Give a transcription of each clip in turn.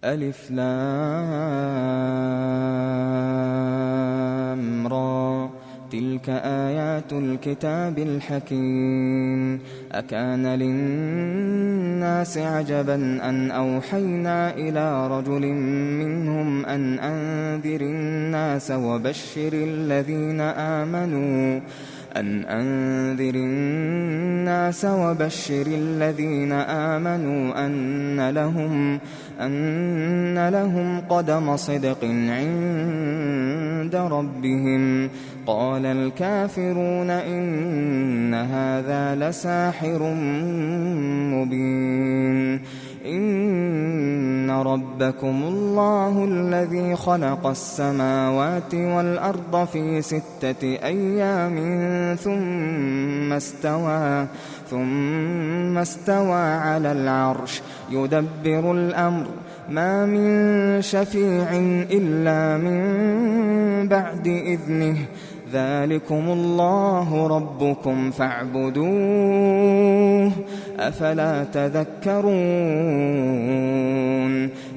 ألف لام را تلك آيات الكتاب الحكيم أكان للناس عجبا أن أوحينا إلى رجل منهم أن أنذر الناس وبشر الذين آمنوا أن لهم قدم صدق عند ربهم. قال الكافرون إن هذا لساحر مبين. إن ربكم الله الذي خلق السماوات والأرض في 6 أيام ثم استوى على العرش يدبر الأمر ما من شفيع إلا من بعد إذنه ذلكم الله ربكم فاعبدوه أفلا تذكرون.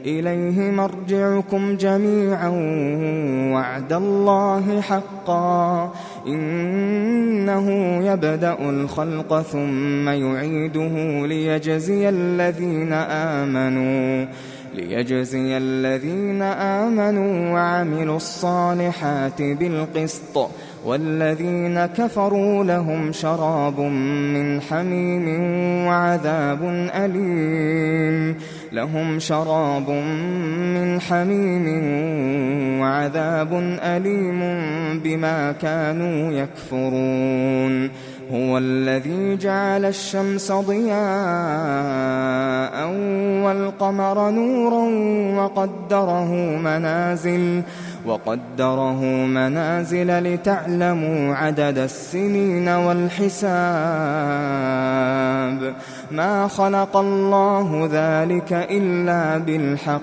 إليه مرجعكم جميعا وعد الله حقا إنه يبدأ الخلق ثم يعيده ليجزي الذين آمنوا وعملوا الصالحات بالقسط والذين كفروا لهم شراب من حميم وعذاب أليم بما كانوا يكفرون. هو الذي جعل الشمس ضياء والقمر نورا وقدره منازل لتعلموا عدد السنين والحساب. ما خلق الله ذلك إلا بالحق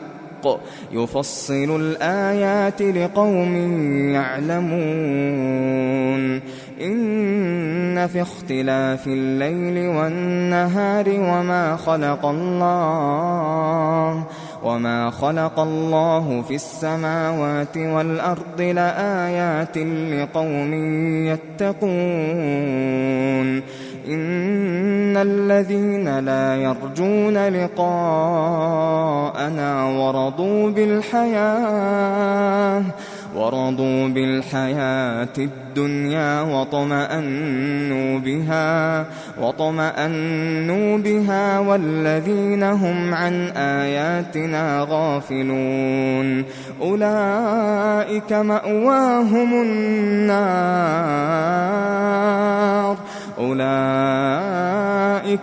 يفصل الآيات لقوم يعلمون. إن في اختلاف الليل والنهار وما خلق الله في السماوات والأرض لآيات لقوم يتقون. إن الذين لا يرجون لقاءنا ورضوا بالحياة الدنيا واطمأنوا بها والذين هم عن آياتنا غافلون أولئك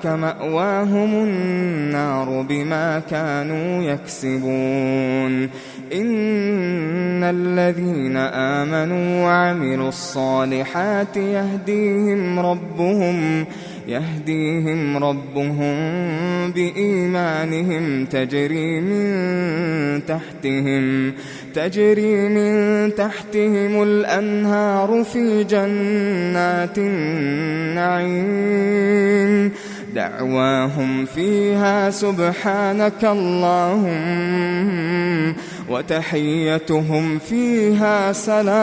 مأواهم النار بما كانوا يكسبون. إن الذين آمنوا وعملوا الصالحات يهديهم ربهم بإيمانهم تجري من تحتهم الأنهار في جنات النعيم دعواهم فيها سبحانك اللهم وتحيتهم فيها سلام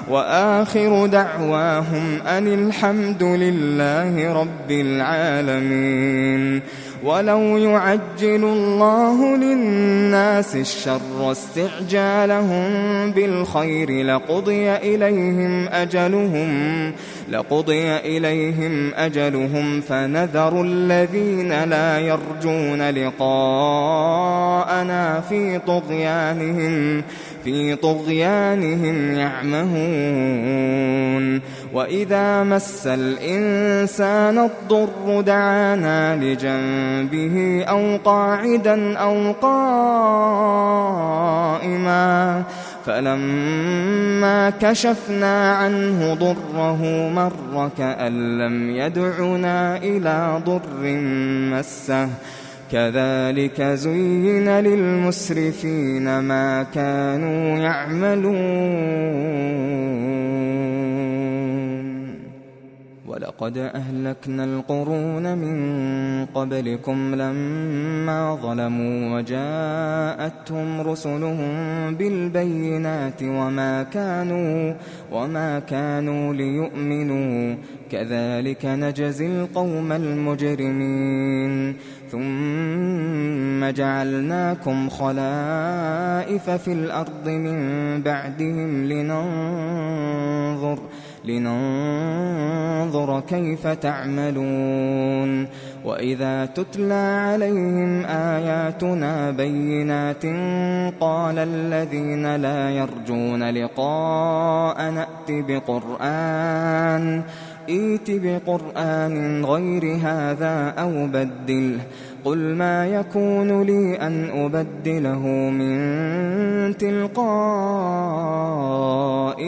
وآخر دعواهم أن الحمد لله رب العالمين. ولو يعجل الله للناس الشر استعجالهم بالخير لقضي إليهم أجلهم فنذر الذين لا يرجون لقاءنا في طغيانهم يعمهون. وإذا مس الإنسان الضر دعانا لجنبه أو قاعدا أو قائما فلما كشفنا عنه ضره مر كأن لم يدعنا إلى ضر مسه كذلك زين للمسرفين ما كانوا يعملون. ولقد أهلكنا القرون من قبلكم لما ظلموا وجاءتهم رسلهم بالبينات وما كانوا ليؤمنوا كذلك نجزي القوم المجرمين ثم جعلناكم خلائف في الأرض من بعدهم لننظر كيف تعملون وإذا تتلى عليهم آياتنا بينات قال الذين لا يرجون لقاء ائت بقرآن غير هذا أو بدله قل ما يكون لي أن أبدله من تلقاء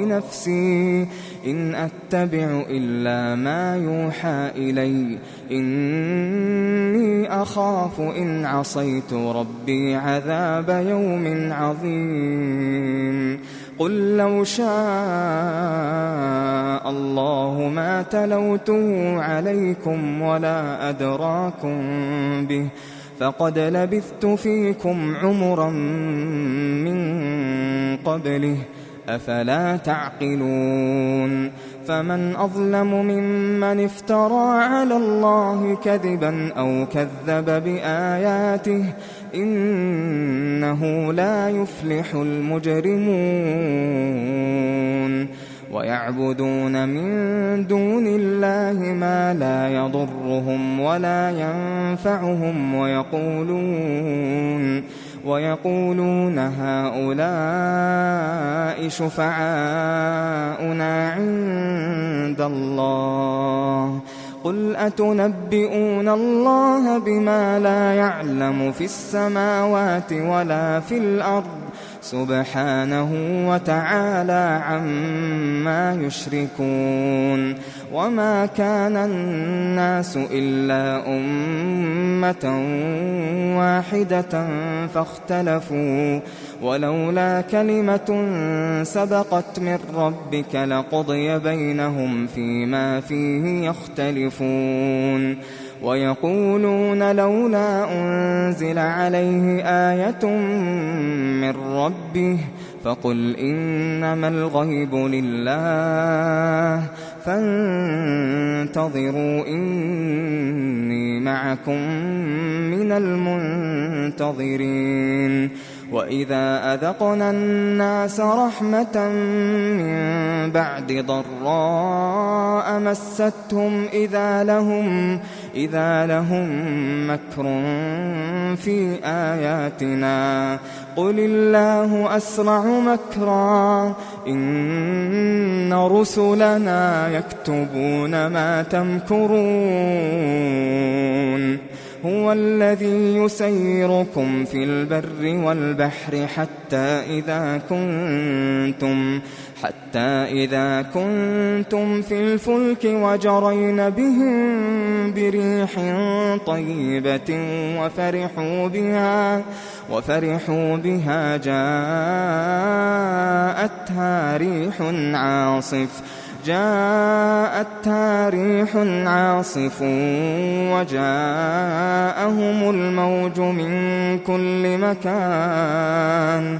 نفسي إن أتبع إلا ما يوحى إلي إني أخاف إن عصيت ربي عذاب يوم عظيم قل لو شاء الله ما تلوته عليكم ولا أدراكم به فقد لبثت فيكم عمرا من قبله أفلا تعقلون فمن أظلم ممن افترى على الله كذبا أو كذب بآياته إنه لا يفلح المجرمون ويعبدون من دون الله ما لا يضرهم ولا ينفعهم ويقولون هؤلاء شفعاؤنا عند الله قل أتنبئون الله بما لا يعلم في السماوات ولا في الأرض سبحانه وتعالى عما يشركون وما كان الناس إلا أمة واحدة فاختلفوا ولولا كلمة سبقت من ربك لقضي بينهم فيما فيه يختلفون ويقولون لولا أنزل عليه آية من ربه فقل إنما الغيب لله فانتظروا إني معكم من المنتظرين وإذا أذقنا الناس رحمة من بعد ضراء مستهم إذا لهم مكر في آياتنا قل الله أسرع مكرا إن رسلنا يكتبون ما تمكرون هو الذي يسيركم في البر والبحر حتى إذا كنتم في الفلك وجرين بهم بريح طيبة وفرحوا بها جاءتها ريح عاصف وجاءهم الموج من كل مكان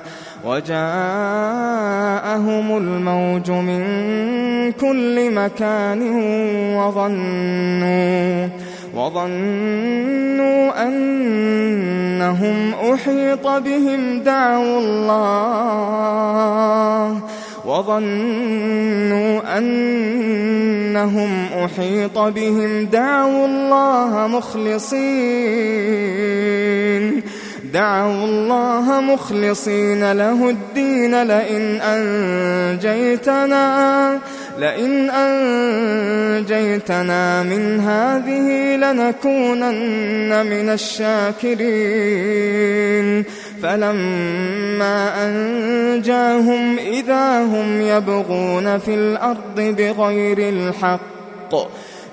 وظنوا أنهم أحيط بهم دعوا الله مخلصين له الدين لئن أنجيتنا من هذه لنكونن من الشاكرين فلما أنجاهم إذا هم يبغون في الأرض بغير الحق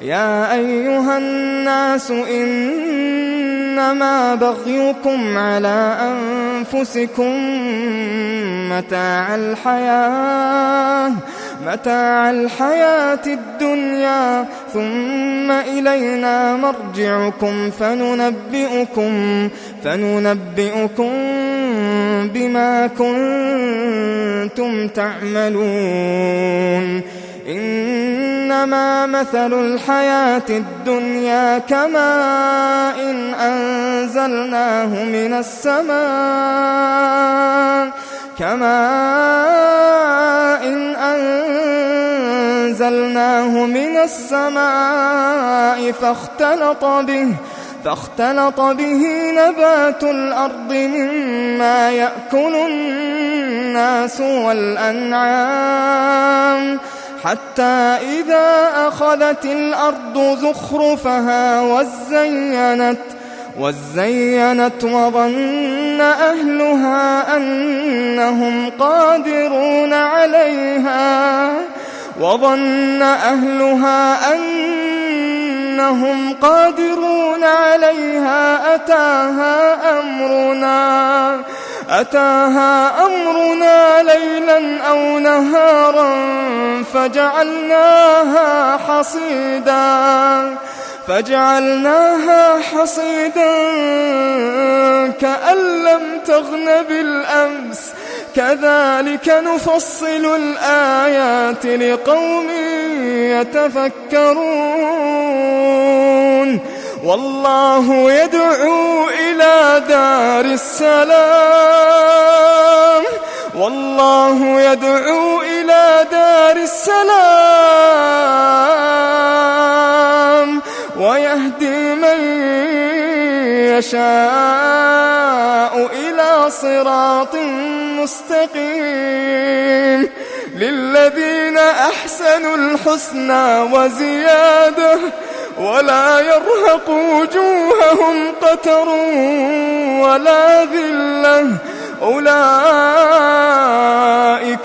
يا أيها الناس إنما بغيكم على متاع الحياة الدنيا ثم إلينا مرجعكم فننبئكم بما كنتم تعملون إنما مثل الحياة الدنيا كماء أنزلناه من السماء فاختلط به نبات الأرض مما يأكل الناس والأنعام حتى إذا أخذت الأرض زخرفها وزينت وظن أهلها أنهم قادرون عليها أتاها أمرنا ليلا أو نهارا فجعلناها حصيدا كأن لم تغن بالأمس كذلك نفصل الآيات لقوم يتفكرون والله يدعو إلى دار السلام ويهدي من يشاء إلى صراط مستقيم للذين أحسنوا الحسنى وزيادة ولا يرهق وجوههم قتر ولا ذلة أولئك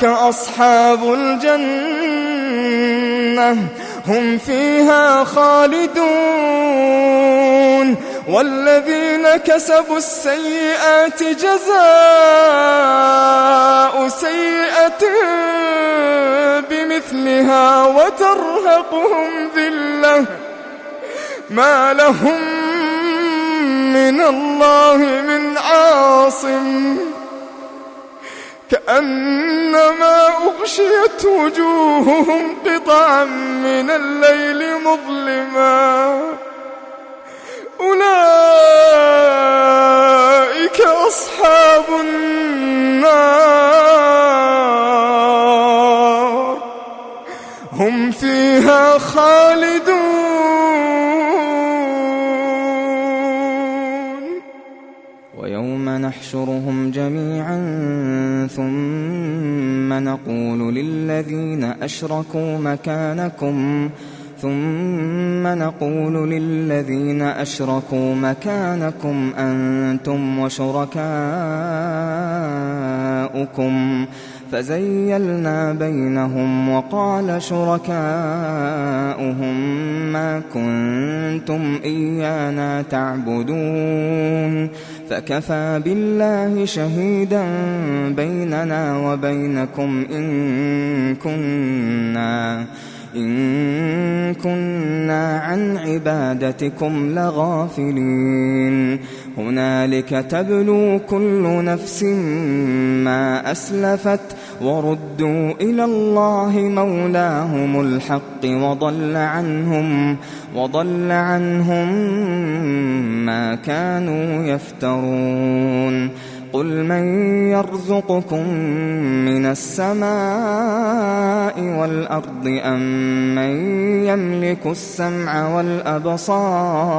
أصحاب الجنة هم فيها خالدون والذين كسبوا السيئات جزاء سيئة بمثلها وترهقهم ذلة ما لهم من الله من عاصم كأنما أغشيت وجوههم قطعا من الليل مظلما أولئك أصحاب النار هم فيها خالدون ويوم نحشرهم جميعا ثم نقول للذين أشركوا مكانكم أنتم وشركاؤكم فزيلنا بينهم وقال شركاؤهم ما كنتم إيانا تعبدون فكفى بالله شهيدا بيننا وبينكم إن كنا عن عبادتكم لغافلين هنالك تبلو كل نفس ما أسلفت وردوا إلى الله مولاهم الحق وضل عنهم ما كانوا يفترون قل من يرزقكم من السماء والأرض أم من يملك السمع والأبصار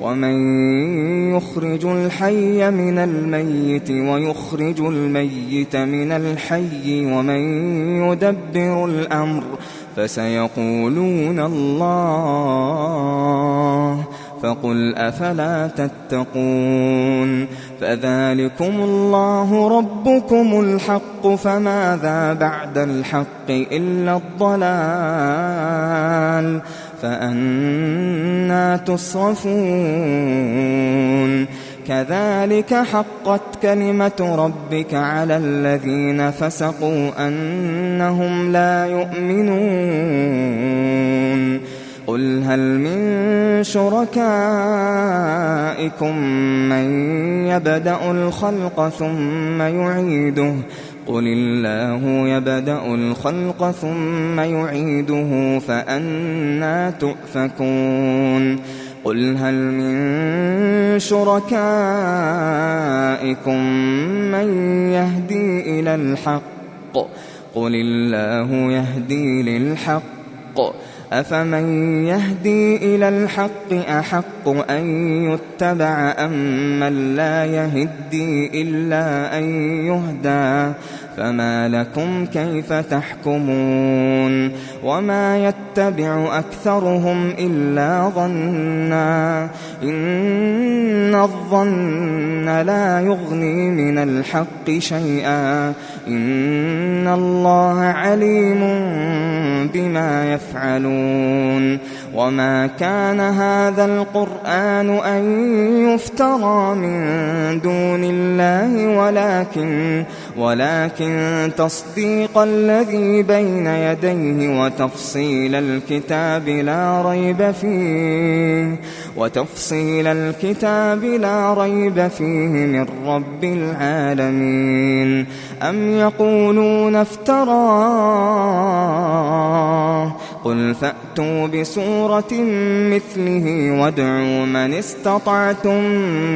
ومن يخرج الحي من الميت ويخرج الميت من الحي ومن يدبر الأمر فسيقولون الله فقل أفلا تتقون فذلكم الله ربكم الحق فماذا بعد الحق إلا الضلال فأنى تصرفون كذلك حقت كلمة ربك على الذين فسقوا أنهم لا يؤمنون قل هل من شركائكم من يبدأ الخلق ثم يعيده قل الله يبدأ الخلق ثم يعيده فأنى تؤفكون قل هل من شركائكم من يهدي إلى الحق قل الله يهدي للحق أفمن يهدي إلى الحق أحق أن يتبع أم من لا يهدي إلا أن يهدى فما لكم كيف تحكمون وما يتبع أكثرهم إلا ظنا إن الظن لا يغني من الحق شيئا إن الله عليم بما يفعلون وما كان هذا القرآن أن يفترى من دون الله ولكن تصديق الذي بين يديه وتفصيل الكتاب لا ريب فيه من رب العالمين أم يقولون افتراه قل فأتوا بسورة مثله وادعوا من استطعتم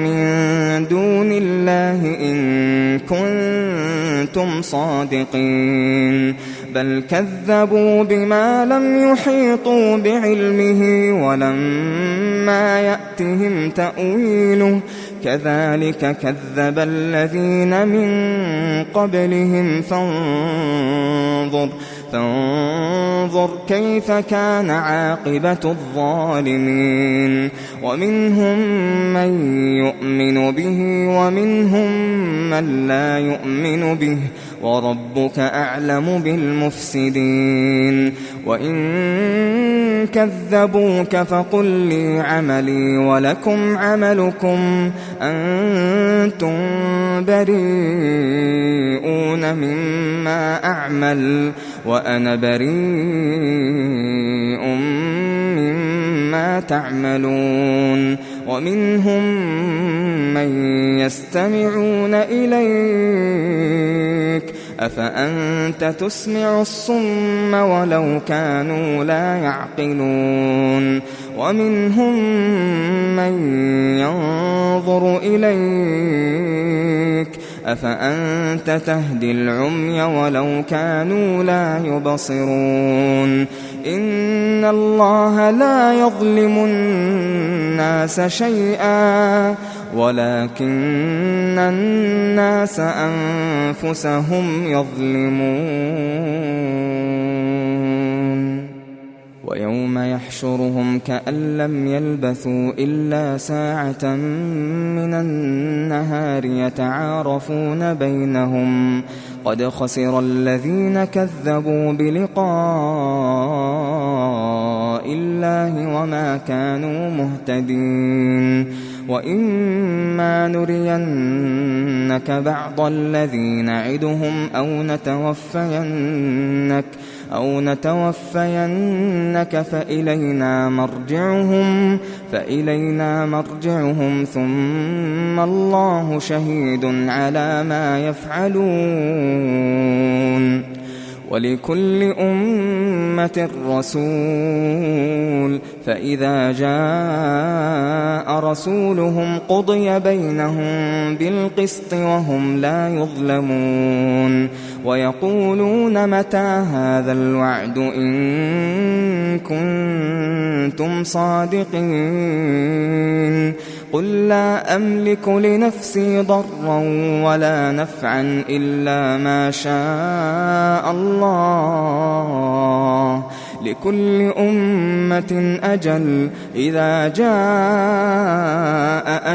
من دون الله إن كنتم صادقين بل كذبوا بما لم يحيطوا بعلمه ولما يأتهم تأويله كذلك كذب الذين من قبلهم فانظر كيف كان عاقبة الظالمين ومنهم من يؤمن به ومنهم من لا يؤمن به وربك أعلم بالمفسدين وإن كذبوك فقل لي عملي ولكم عملكم أنتم بريئون مما أعمل وأنا بريء مما تعملون ومنهم من يستمعون إليك أفأنت تسمع الصم ولو كانوا لا يعقلون ومنهم من ينظر إليك أفأنت تهدي العمي ولو كانوا لا يبصرون إن الله لا يظلم الناس شيئا ولكن الناس أنفسهم يظلمون ويوم يحشرهم كأن لم يلبثوا إلا ساعة من النهار يتعارفون بينهم قد خسر الذين كذبوا بلقاء الله وما كانوا مهتدين وإما نرينك بعض الذي نعدهم أو نتوفينك فإلينا مرجعهم ثم الله شهيد على ما يفعلون ولكل أمة رسول فإذا جاء رسولهم قضي بينهم بالقسط وهم لا يظلمون ويقولون متى هذا الوعد إن كنتم صادقين قل لا أملك لنفسي ضرا ولا نفعا إلا ما شاء الله لكل أمة أجل إذا جاء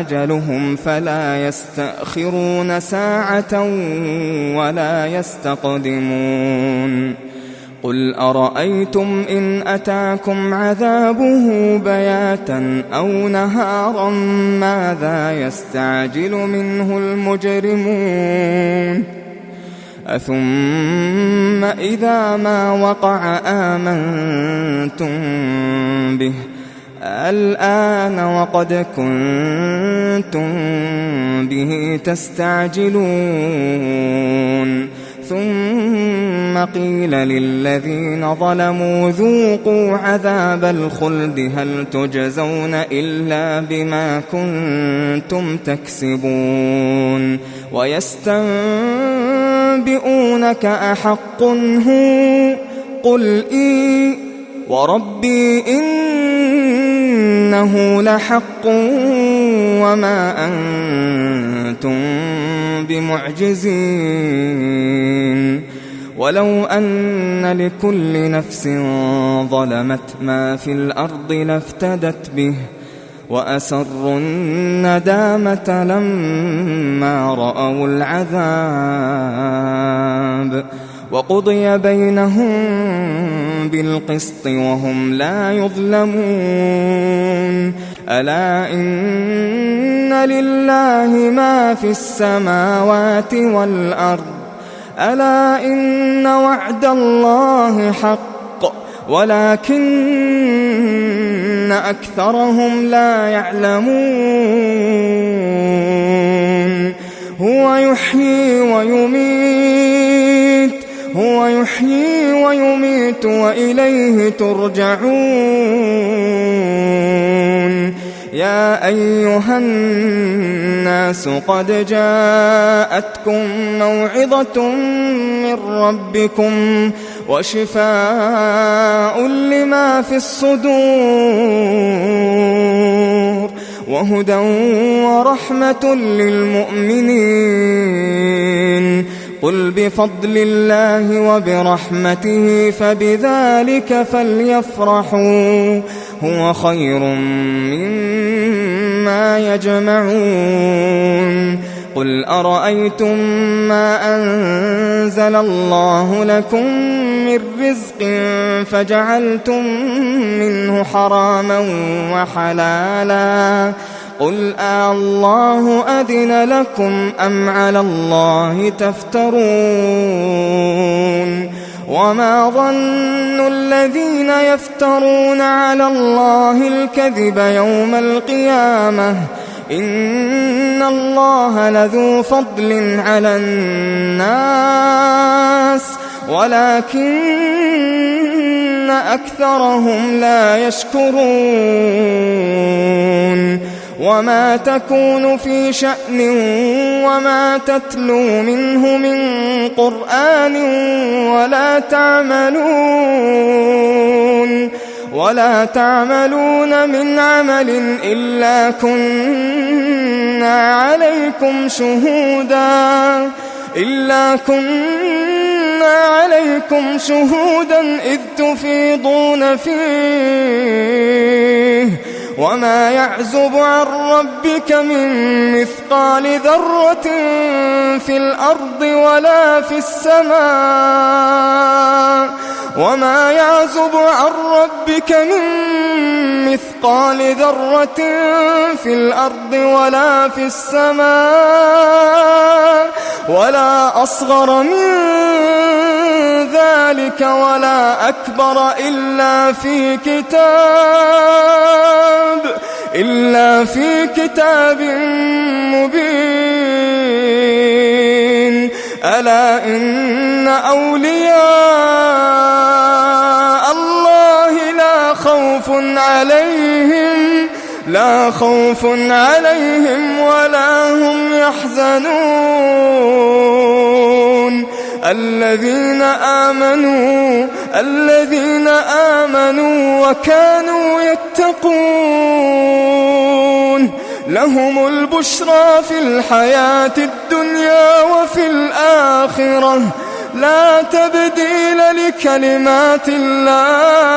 أجلهم فلا يستأخرون ساعة ولا يستقدمون قل قل أرأيتم إن أتاكم عذابه بياتا أو نهارا ماذا يستعجل منه المجرمون أثم إذا ما وقع آمنتم به الآن وقد كنتم به تستعجلون ثم قيل للذين ظلموا ذوقوا عذاب الخلد هل تجزون إلا بما كنتم تكسبون ويستنبئونك أحق هو قل إي وربي إنه لحق وما أنتم بمعجزين ولو أن لكل نفس ظلمت ما في الأرض لافتدت به وأسروا الندامة لما رأوا العذاب وقضي بينهم بالقسط وهم لا يظلمون ألا إن لله ما في السماوات والأرض ألا إن وعد الله حق ولكن أكثرهم لا يعلمون هو يحيي ويميت وإليه ترجعون يا أيها الناس قد جاءتكم موعظة من ربكم وشفاء لما في الصدور وهدى ورحمة للمؤمنين قل بفضل الله وبرحمته فبذلك فليفرحوا هو خير مما يجمعون قل أرأيتم ما أنزل الله لكم من رزق فجعلتم منه حراما وحلالا قل الله أذن لكم أم على الله تفترون وما ظن الذين يفترون على الله الكذب يوم القيامة إن الله لذو فضل على الناس ولكن أكثرهم لا يشكرون وما تكون في شأن وما تتلو منه من قرآن ولا تعملون من عمل إلا كنا عليكم شهودا إذ تفيضون فيه وما يعزب عن ربك من مثقال ذرة في الأرض ولا في السماء وما يعزب عن ربك من مثقال ذرة في الأرض ولا في السماء ولا أصغر من ذلك ولا أكبر إلا في كتاب مبين ألا إن أولياء الله لا خوف عليهم ولا هم يحزنون الذين آمنوا وكانوا يتقون لهم البشرى في الحياة الدنيا وفي الآخرة لا تبديل لكلمات الله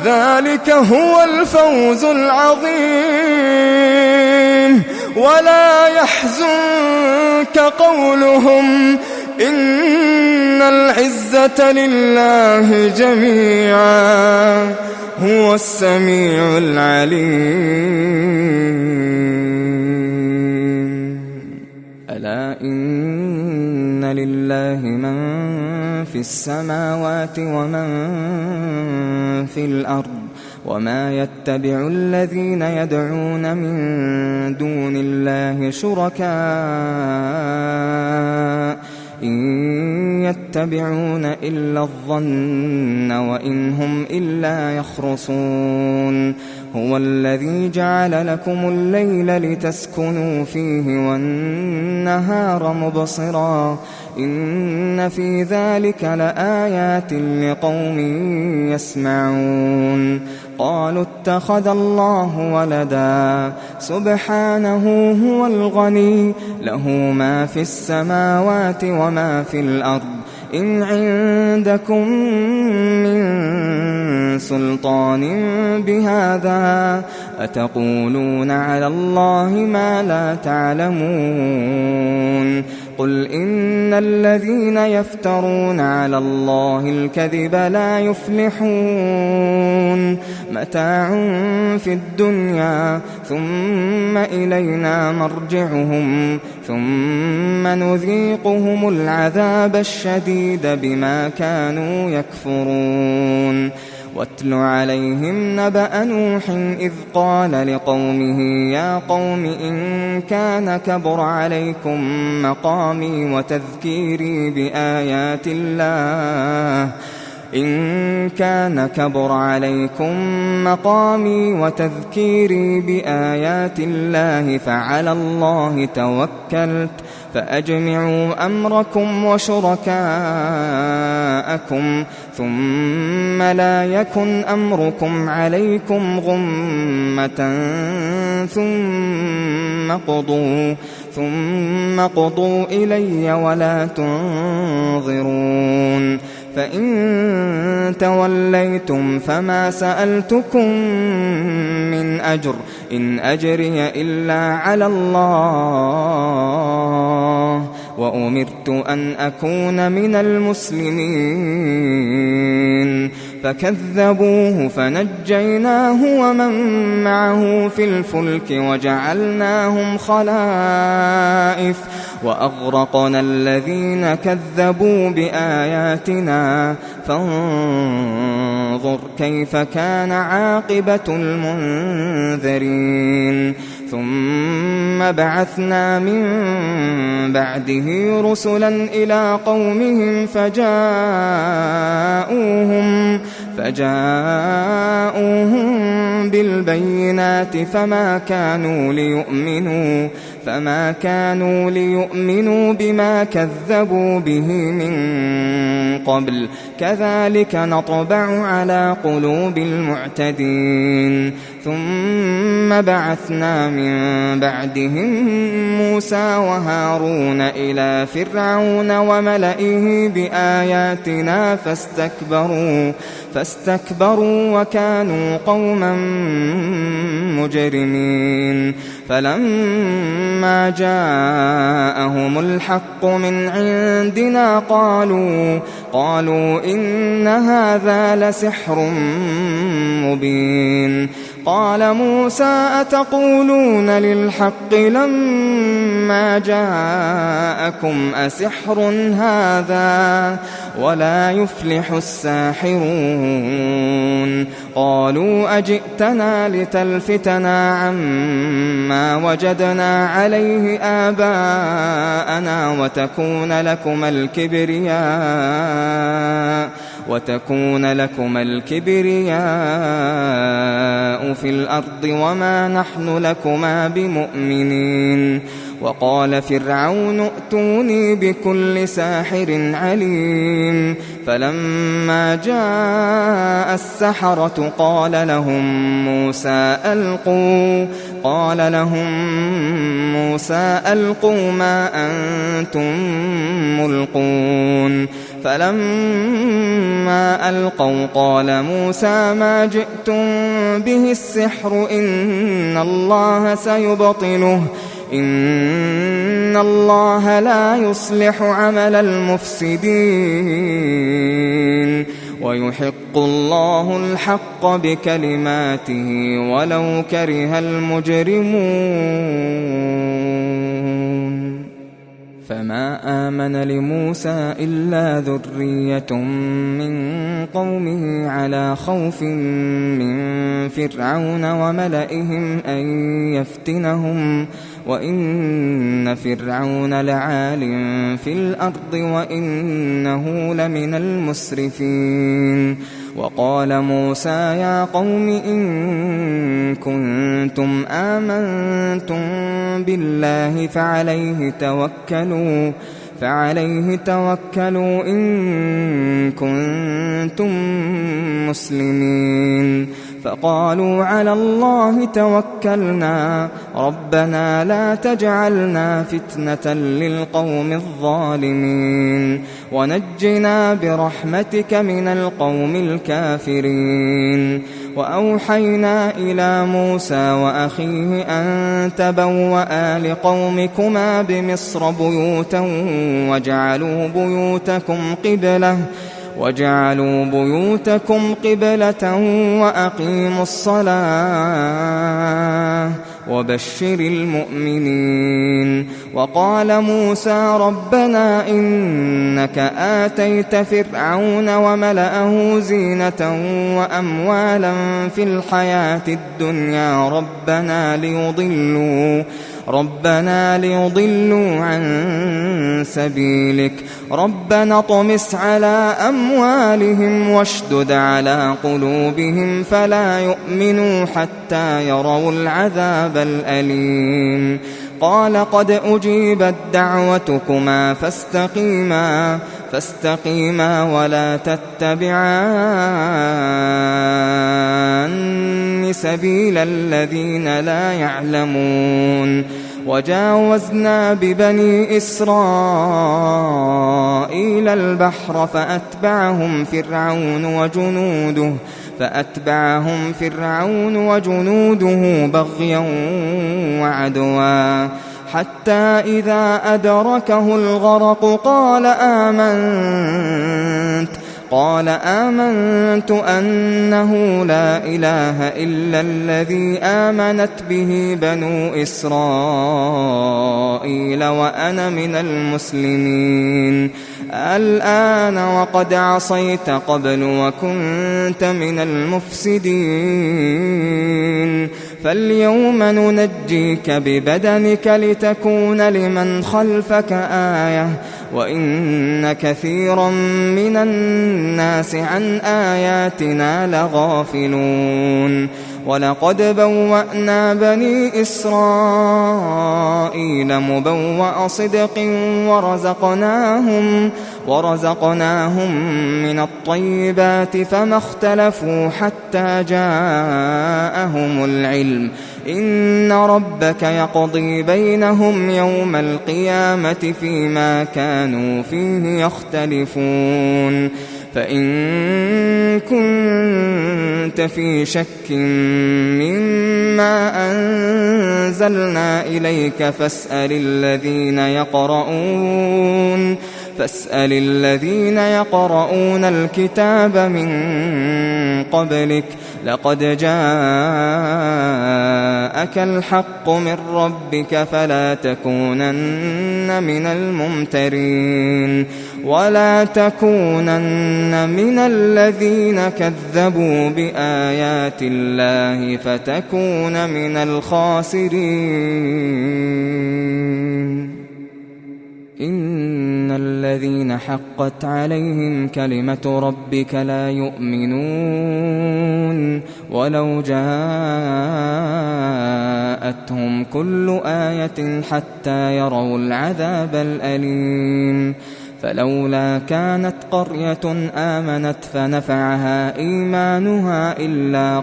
ذلك هو الفوز العظيم ولا يحزنك قولهم إن العزة لله جميعا هو السميع العليم. ألا إن لله من في السماوات ومن في الأرض وما يتبع الذين يدعون من دون الله شركاء إن يتبعون إلا الظن وإن هم إلا يخرصون هو الذي جعل لكم الليل لتسكنوا فيه والنهار مبصرا إن في ذلك لآيات لقوم يسمعون قالوا اتخذ الله ولدا سبحانه هو الغني له ما في السماوات وما في الأرض إن عندكم من سلطان بهذا أتقولون على الله ما لا تعلمون قل إن الذين يفترون على الله الكذب لا يفلحون متاع في الدنيا ثم إلينا مرجعهم ثم نذيقهم العذاب الشديد بما كانوا يكفرون واتل عليهم نبأ نوح إذ قال لقومه يا قوم إن كان كبر عليكم مقامي وتذكيري بآيات الله فعلى الله توكلت فأجمعوا أمركم وشركاءكم ثم لا يكن أمركم عليكم غمة ثم قضوا إلي ولا تنظرون فإن توليتم فما سألتكم من أجر إن أجري إلا على الله وأمرت أن أكون من المسلمين فكذبوه فنجيناه ومن معه في الفلك وجعلناهم خلائف وأغرقنا الذين كذبوا بآياتنا فانظر كيف كان عاقبة المنذرين ثم بعثنا من بعده رسلا إلى قومهم فجاءوهم بالبينات فما كانوا ليؤمنوا بما كذبوا به من قبل كذلك نطبع على قلوب المعتدين ثم بعثنا من بعدهم موسى وهارون إلى فرعون وملئه بآياتنا فاستكبروا وكانوا قوما مجرمين فلما جاءهم الحق من عندنا قالوا إن هذا لسحر مبين قال موسى أتقولون للحق لما جاءكم أسحر هذا ولا يفلح الساحرون قالوا أجئتنا لتلفتنا عما وجدنا عليه آباءنا وتكون لكم الكبرياء في الأرض وما نحن لكما بمؤمنين وقال فرعون ائتوني بكل ساحر عليم فلما جاء السحرة قال لهم موسى ألقوا ما أنتم ملقون فلما ألقوا قال موسى ما جئتم به السحر إن الله سيبطله إن إن الله لا يصلح عمل المفسدين ويحق الله الحق بكلماته ولو كره المجرمون فما آمن لموسى إلا ذرية من قومه على خوف من فرعون وملئهم أن يفتنهم وإن فرعون لعال في الأرض وإنه لمن المسرفين وقال موسى يا قوم إن كنتم آمنتم بالله فعليه توكلوا إن كنتم مسلمين فقالوا على الله توكلنا ربنا لا تجعلنا فتنة للقوم الظالمين ونجنا برحمتك من القوم الكافرين وأوحينا إلى موسى وأخيه أن تبوأ لقومكما بمصر بيوتا وجعلوا بيوتكم قبلة وأقيموا الصلاة وبشر المؤمنين وقال موسى ربنا إنك آتيت فرعون وملأه زينة وأموالا في الحياة الدنيا ربنا ليضلوا عن سبيلك ربنا اطمس على أموالهم واشدد على قلوبهم فلا يؤمنوا حتى يروا العذاب الأليم قال قد أجيبت دعوتكما فاستقيما ولا تتبعان سبيل الذين لا يعلمون وجاوزنا ببني إسرائيل البحر فأتبعهم فرعون وجنوده بغيا وعدوا حتى إذا أدركه الغرق قال آمنت أنه لا إله إلا الذي آمنت به بنو إسرائيل وأنا من المسلمين الآن وقد عصيت قبل وكنت من المفسدين فاليوم ننجيك ببدنك لتكون لمن خلفك آية وإن كثيرا من الناس عن آياتنا لغافلون ولقد بوأنا بني إسرائيل مبوأ صدق ورزقناهم من الطيبات فما اختلفوا حتى جاءهم العلم إن ربك يقضي بينهم يوم القيامة فيما كانوا فيه يختلفون فإن كنت في شك مما أنزلنا إليك فاسأل الذين يقرؤون الكتاب من قبلك لقد جاءك الحق من ربك فلا تكونن من الممترين ولا تكونن من الذين كذبوا بآيات الله فتكون من الخاسرين إن الذين حقت عليهم كلمة ربك لا يؤمنون ولو جاءتهم كل آية حتى يروا العذاب الأليم فلولا كانت قرية آمنت فنفعها إيمانها إلا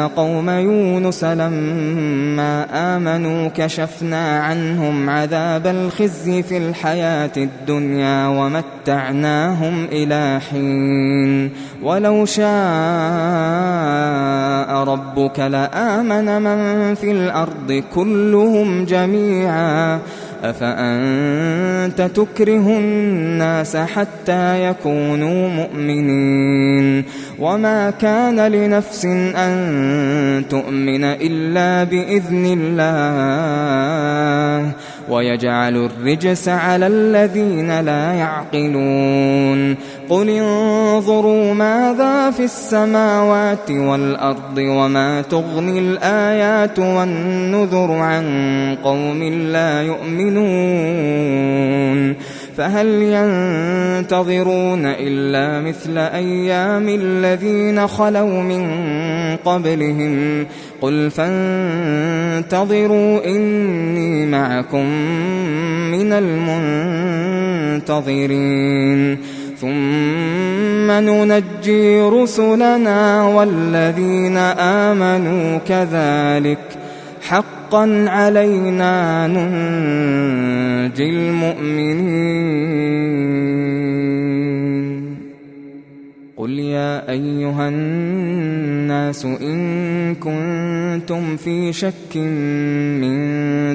قوم يونس لما آمنوا كشفنا عنهم عذاب الخزي في الحياة الدنيا ومتعناهم إلى حين ولو شاء ربك لآمن من في الأرض كلهم جميعا أفأنت تكره الناس حتى يكونوا مؤمنين وما كان لنفس أن تؤمن إلا بإذن الله ويجعل الرجس على الذين لا يعقلون قل انظروا ماذا في السماوات والأرض وما تغني الآيات والنذر عن قوم لا يؤمنون فهل ينتظرون إلا مثل أيام الذين خلوا من قبلهم قل فانتظروا إني معكم من المنتظرين ثم ننجي رسلنا والذين آمنوا كذلك حقا علينا ننجي المؤمنين قل يا أيها الناس إن كنتم في شك من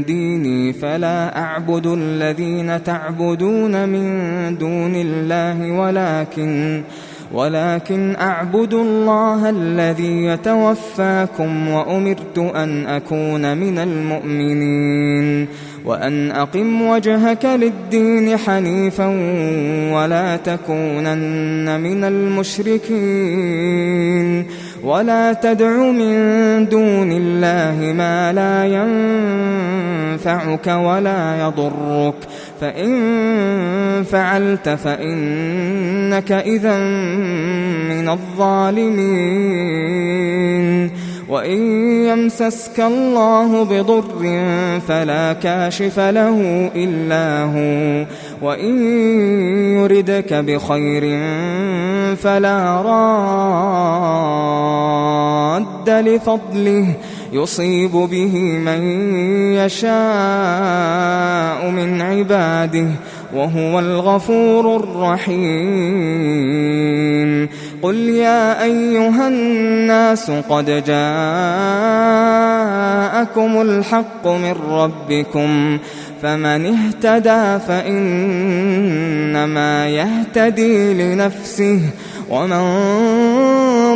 ديني فلا أعبد الذين تعبدون من دون الله ولكن أعبد الله الذي يتوفاكم وأمرت أن أكون من المؤمنين وأن أقم وجهك للدين حنيفا ولا تكونن من المشركين ولا تدع من دون الله ما لا ينفعك ولا يضرك فإن فعلت فإنك إذا من الظالمين وإن يمسسك الله بضر فلا كاشف له إلا هو وإن يردك بخير فلا راد لفضله يصيب به من يشاء من عباده وهو الغفور الرحيم قل يا أيها الناس قد جاءكم الحق من ربكم فمن اهتدى فإنما يهتدي لنفسه ومن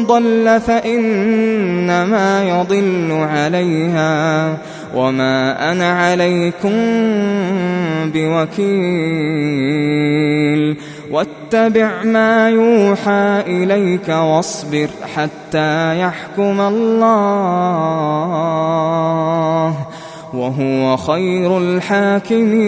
ضل فإنما يضل عليها وما أنا عليكم بوكيل واتبع ما يوحى إليك واصبر حتى يحكم الله وهو خير الحاكمين